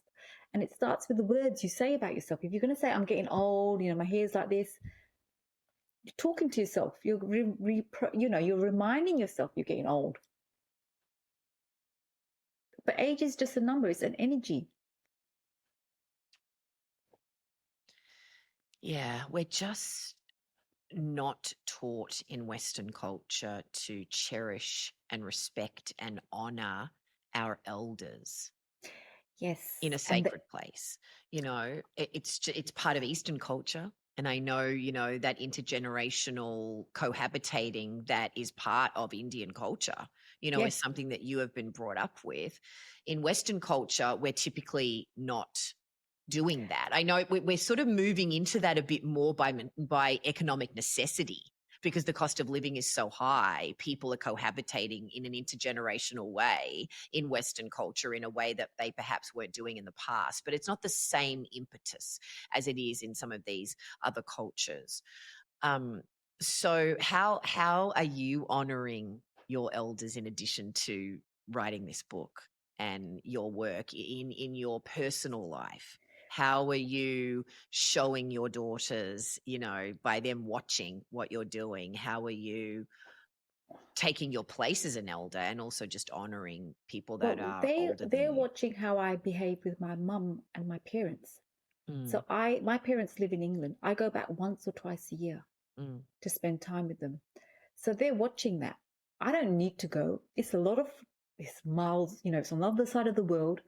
And it starts with the words you say about yourself. If you're going to say, I'm getting old, my hair's like this, you're talking to yourself. You're reminding yourself you're getting old. But age is just a number, it's an energy. Yeah, we're just not taught in Western culture to cherish and respect and honor our elders in Yes. a sacred place. It's part of Eastern culture, and I know that intergenerational cohabitating that is part of Indian culture. Is Yes. something that you have been brought up with. In Western culture, we're typically not doing that. I know we're sort of moving into that a bit more by economic necessity, because the cost of living is so high. People are cohabitating in an intergenerational way in Western culture in a way that they perhaps weren't doing in the past. But it's not the same impetus as it is in some of these other cultures. Um, so how are you honoring your elders in addition to writing this book and your work in your personal life? How are you showing your daughters, by them watching what you're doing? How are you taking your place as an elder and also just honoring people that Well, are they older than they're you? watching how I behave with my mum and my parents. Mm, So my parents live in England. I go back once or twice a year mm. to spend time with them. So they're watching that. I don't need to go. It's miles, it's on the other side of the world.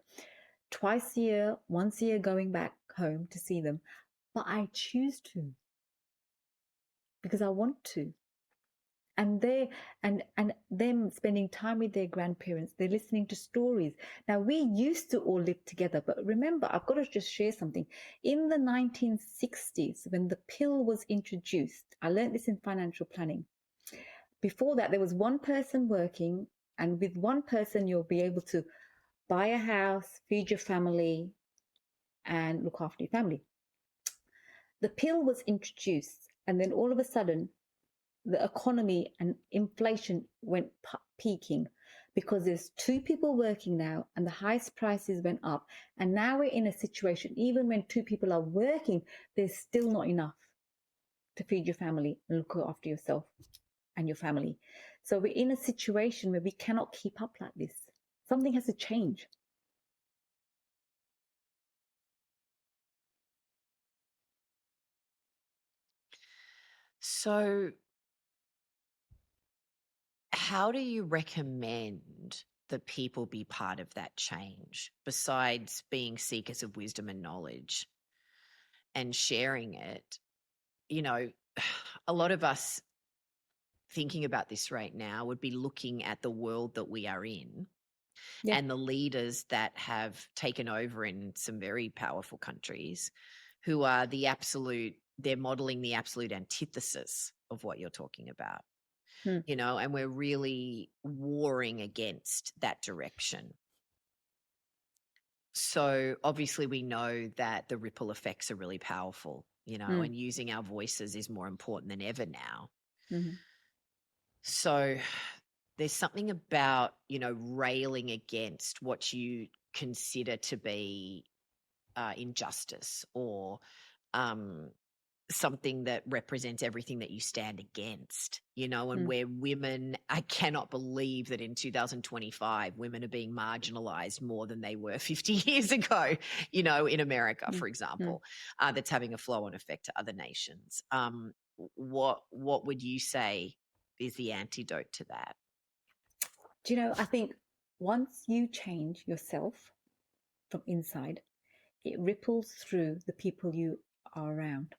Twice a year, once a year going back home to see them. But I choose to because I want to. And they and them spending time with their grandparents, they're listening to stories. Now we used to all live together, but remember, I've got to just share something. In the 1960s, when the pill was introduced, I learned this in financial planning. Before that, there was one person working, and with one person you'll be able to buy a house, feed your family, and look after your family. The pill was introduced, and then all of a sudden the economy and inflation went peaking because there's two people working now and the highest prices went up. And now we're in a situation, even when two people are working, there's still not enough to feed your family and look after yourself and your family. So we're in a situation where we cannot keep up like this. Something has to change. So how do you recommend that people be part of that change besides being seekers of wisdom and knowledge and sharing it? You know, a lot of us thinking about this right now would be looking at the world that we are in Yeah. and the leaders that have taken over in some very powerful countries who are they're modeling the absolute antithesis of what you're talking about. Hmm. And we're really warring against that direction. So obviously we know that the ripple effects are really powerful, Hmm. and using our voices is more important than ever now. Hmm. So there's something about, railing against what you consider to be injustice or um, something that represents everything that you stand against, and Hmm. where women, I cannot believe that in 2025, women are being marginalized more than they were 50 years ago, in America, Hmm. for Hmm. example, that's having a flow on effect to other nations. What would you say is the antidote to that? Do you know, I think once you change yourself from inside, it ripples through the people you are around.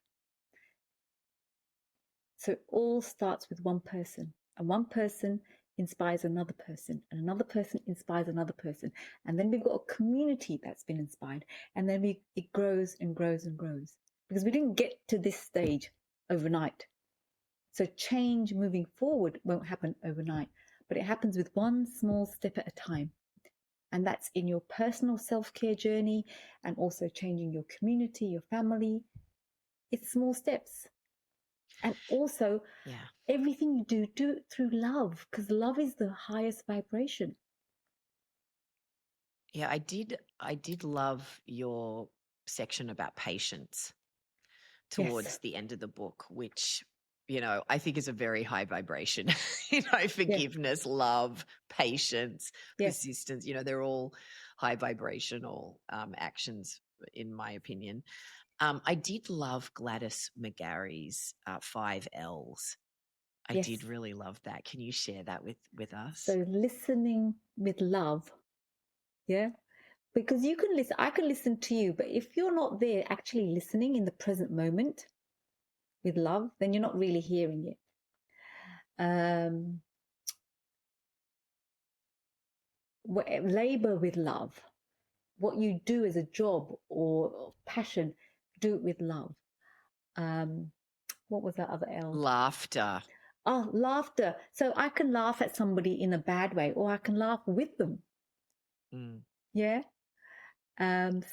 So it all starts with one person, and one person inspires another person, and another person inspires another person. And then we've got a community that's been inspired, and then it grows and grows and grows because we didn't get to this stage overnight. So change moving forward won't happen overnight, but it happens with one small step at a time. And that's in your personal self care journey and also changing your community, your family. It's small steps. And also, Yeah. everything you do it through love because love is the highest vibration. Yeah, I did love your section about patience Yes. towards the end of the book, which I think is a very high vibration. Yeah. Forgiveness, love, patience, Yes. persistence, they're all high vibrational actions, in my opinion. I did love Gladys McGarry's 5 Ls. I did Yes. really love that. Can you share that with us? So listening with love. Yeah. Because you can listen, I can listen to you, but if you're not there actually listening in the present moment with love, then you're not really hearing it. Um, labor with love. What you do as a job or passion, do it with love. What was that other L? Laughter. Oh, laughter. So I can laugh at somebody in a bad way, or I can laugh with them. Mm. Yeah.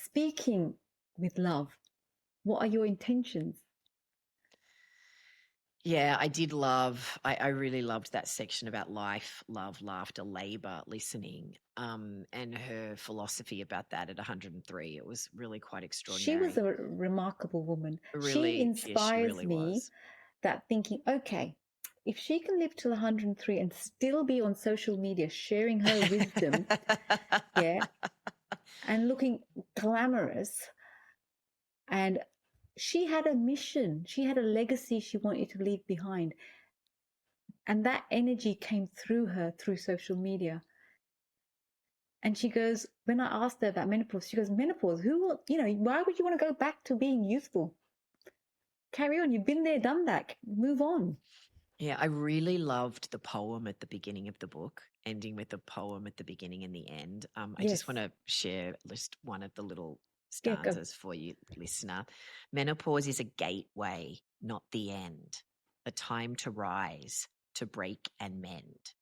Speaking with love. What are your intentions? Yeah, I really loved that section about life, love, laughter, labor, listening, and her philosophy about that at 103. It was really quite She was a extraordinary. remarkable woman. She Really, yes, she inspires really me was. that thinking, okay, if she can live till 103 and still be on social media sharing her wisdom, yeah, and looking glamorous, and she had a mission, she had a legacy she wanted to leave behind. And that energy came through her through social media. And she goes, when I asked her about menopause, she goes, menopause, why would you want to go back to being youthful? Carry on. You've been there, done that. Move on. Yeah, I really loved the poem at the beginning of the book, ending with the poem at the beginning and the end. I just Yes. want to share just one of the little Yeah, go. stanzas for you, listener. Menopause is a gateway, not the end, a time to rise, to break and mend.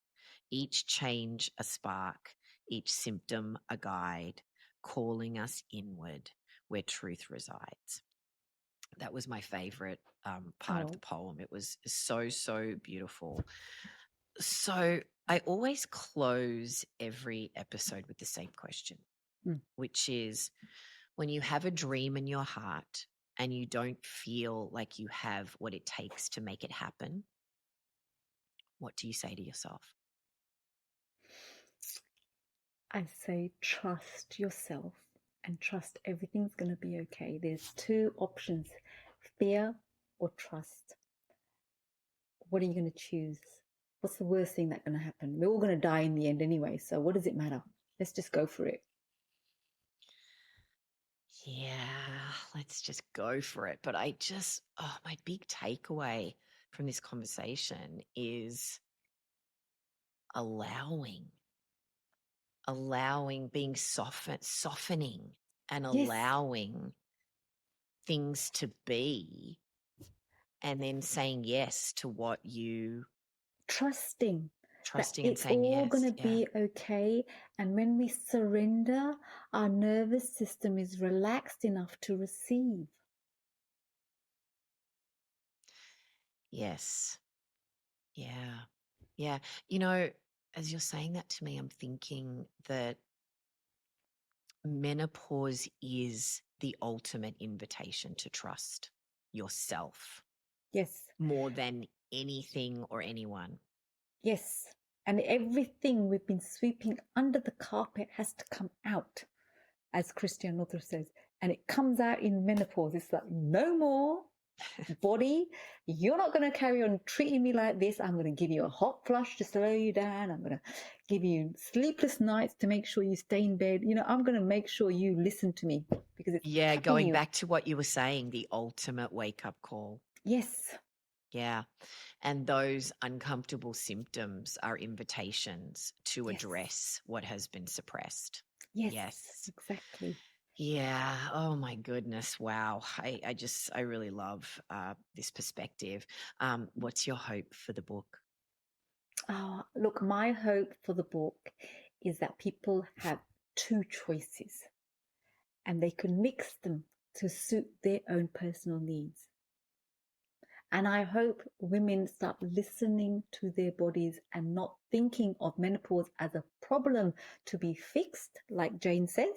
Each change a spark, each symptom a guide, calling us inward where truth resides. That was my favorite part of the Oh, poem. It was so, so beautiful. So I always close every episode with the same question, mm. which is when you have a dream in your heart and you don't feel like you have what it takes to make it happen, what do you say to yourself? I say trust yourself and trust everything's going to be okay. There's two options, fear or trust. What are you going to choose? What's the worst thing that's going to happen? We're all going to die in the end anyway. So what does it matter? Let's just go for it. Yeah, let's just go for it. But my big takeaway from this conversation is allowing, being softening and Yes, allowing things to be, and then saying yes to what you trusting that trusting and it's saying all going yes. to Yeah. be okay. And when we surrender, our nervous system is relaxed enough to receive. Yes. Yeah. Yeah. As you're saying that to me, I'm thinking that menopause is the ultimate invitation to trust yourself Yes, more than anything or anyone. yes. And everything we've been sweeping under the carpet has to come out, as Christian Luther says. And it comes out in menopause. It's like, no more body. You're not going to carry on treating me like this. I'm going to give you a hot flush to slow you down. I'm going to give you sleepless nights to make sure you stay in bed. I'm going to make sure you listen to me because it's Yeah, tapping going you. back to what you were saying, the ultimate wake up call. Yes. Yeah. And those uncomfortable symptoms are invitations to Yes. address what has been suppressed. Yes. Yes. Exactly. Yeah. Oh my goodness. Wow. I really love this perspective. What's your hope for the book? Oh, look, my hope for the book is that people have two choices and they can mix them to suit their own personal needs. And I hope women start listening to their bodies and not thinking of menopause as a problem to be fixed, like Jane says,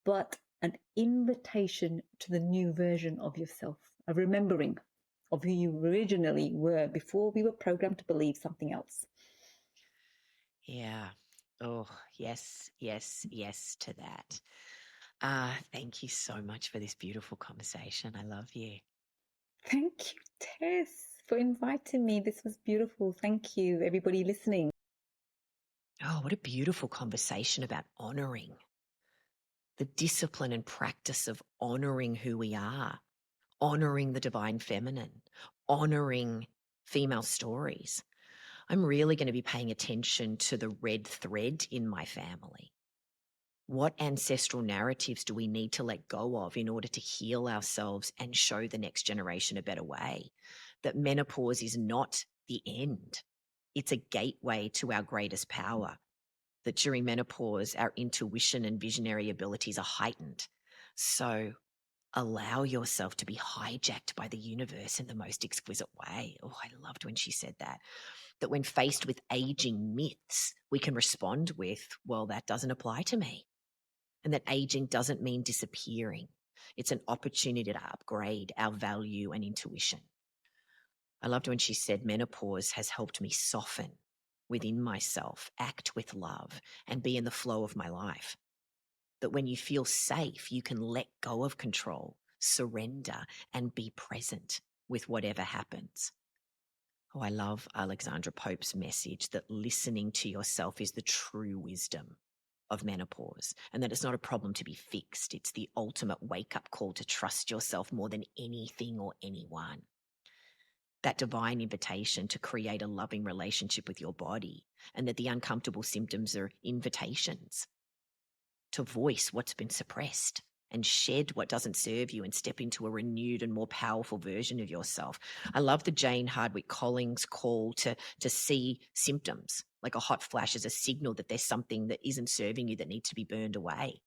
but an invitation to the new version of yourself, a remembering. of who you originally were before we were programmed to believe something else. Yeah. Oh, yes, yes, yes to that. Thank you so much for this beautiful conversation. I love you. Thank you, Tess, for inviting me. This was beautiful. Thank you, everybody listening. Oh, what a beautiful conversation about honoring the discipline and practice of honoring who we are, honoring the divine feminine, honoring female stories. I'm really going to be paying attention to the red thread in my family. What ancestral narratives do we need to let go of in order to heal ourselves and show the next generation a better way? That menopause is not the end, it's a gateway to our greatest power. That during menopause, our intuition and visionary abilities are heightened. So allow yourself to be hijacked by the universe in the most exquisite way. Oh, I loved when she said that. That when faced with aging myths, we can respond with, well, that doesn't apply to me. And that aging doesn't mean disappearing. It's an opportunity to upgrade our value and intuition. I loved when she said menopause has helped me soften within myself, act with love, and be in the flow of my life. That when you feel safe, you can let go of control, surrender, and be present with whatever happens. Oh, I love Alexandra Pope's message that listening to yourself is the true wisdom of menopause, and that it's not a problem to be fixed. It's the ultimate wake-up call to trust yourself more than anything or anyone. That divine invitation to create a loving relationship with your body, and that the uncomfortable symptoms are invitations to voice what's been suppressed and shed what doesn't serve you and step into a renewed and more powerful version of yourself. I love the Jane Hardwick Collins call to see symptoms like a hot flash as a signal that there's something that isn't serving you that needs to be burned away.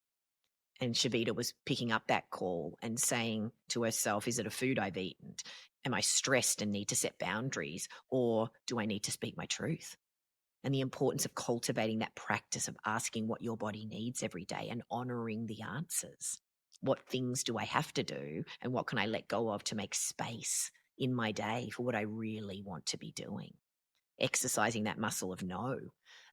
And Shavita was picking up that call and saying to herself, is it a food I've eaten? Am I stressed and need to set boundaries? Or do I need to speak my truth? And the importance of cultivating that practice of asking what your body needs every day and honoring the answers. What things do I have to do and what can I let go of to make space in my day for what I really want to be doing? Exercising that muscle of no,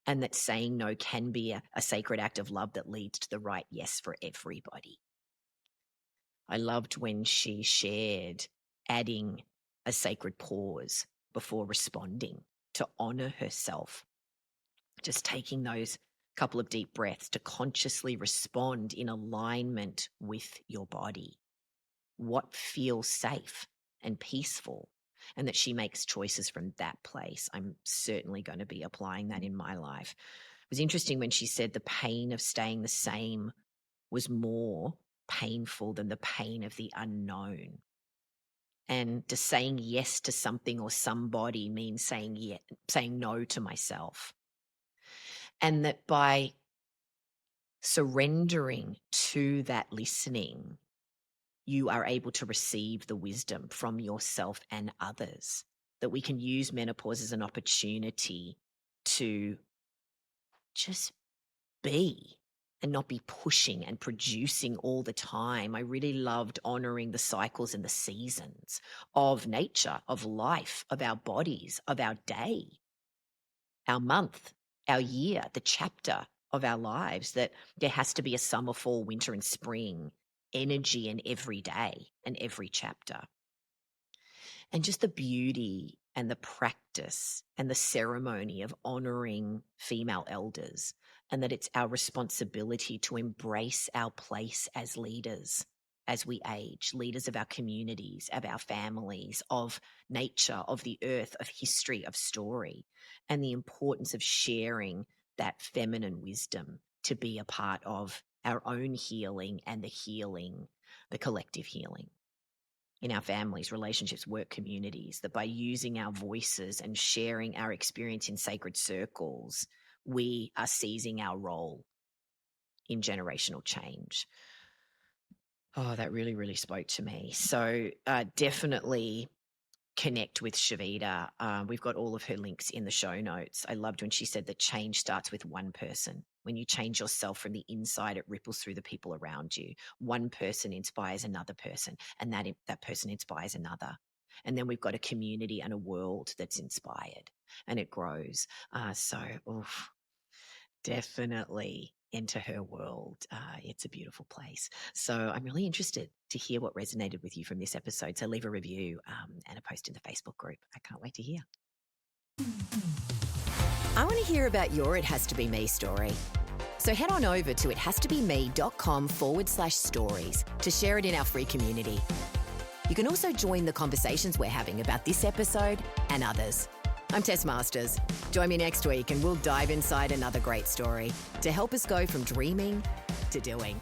and that saying no can be a sacred act of love that leads to the right yes for everybody. I loved when she shared adding a sacred pause before responding to honor herself. Just taking those couple of deep breaths to consciously respond in alignment with your body. What feels safe and peaceful, and that she makes choices from that place. I'm certainly going to be applying that in my life. It was interesting when she said the pain of staying the same was more painful than the pain of the unknown. And just saying yes to something or somebody means saying no to myself. And that by surrendering to that listening, you are able to receive the wisdom from yourself and others. That we can use menopause as an opportunity to just be and not be pushing and producing all the time. I really loved honoring the cycles and the seasons of nature, of life, of our bodies, of our day, our month, our year, the chapter of our lives, that there has to be a summer, fall, winter, and spring energy in every day and every chapter. And just the beauty and the practice and the ceremony of honoring female elders, and that it's our responsibility to embrace our place as leaders as we age, leaders of our communities, of our families, of nature, of the earth, of history, of story, and the importance of sharing that feminine wisdom to be a part of our own healing and the collective healing in our families, relationships, work, communities, that by using our voices and sharing our experience in sacred circles, we are seizing our role in generational change. Oh, that really, really spoke to me. So definitely connect with Shavita. We've got all of her links in the show notes. I loved when she said that change starts with one person. When you change yourself from the inside, it ripples through the people around you. One person inspires another person, and that person inspires another. And then we've got a community and a world that's inspired and it grows. Oof, definitely enter her world. It's a beautiful place. So I'm really interested to hear what resonated with you from this episode. So leave a review and a post in the Facebook group. I can't wait to hear. I want to hear about your It Has To Be Me story. So head on over to ithastobeme.com/stories to share it in our free community. You can also join the conversations we're having about this episode and others. I'm Tess Masters. Join me next week and we'll dive inside another great story to help us go from dreaming to doing.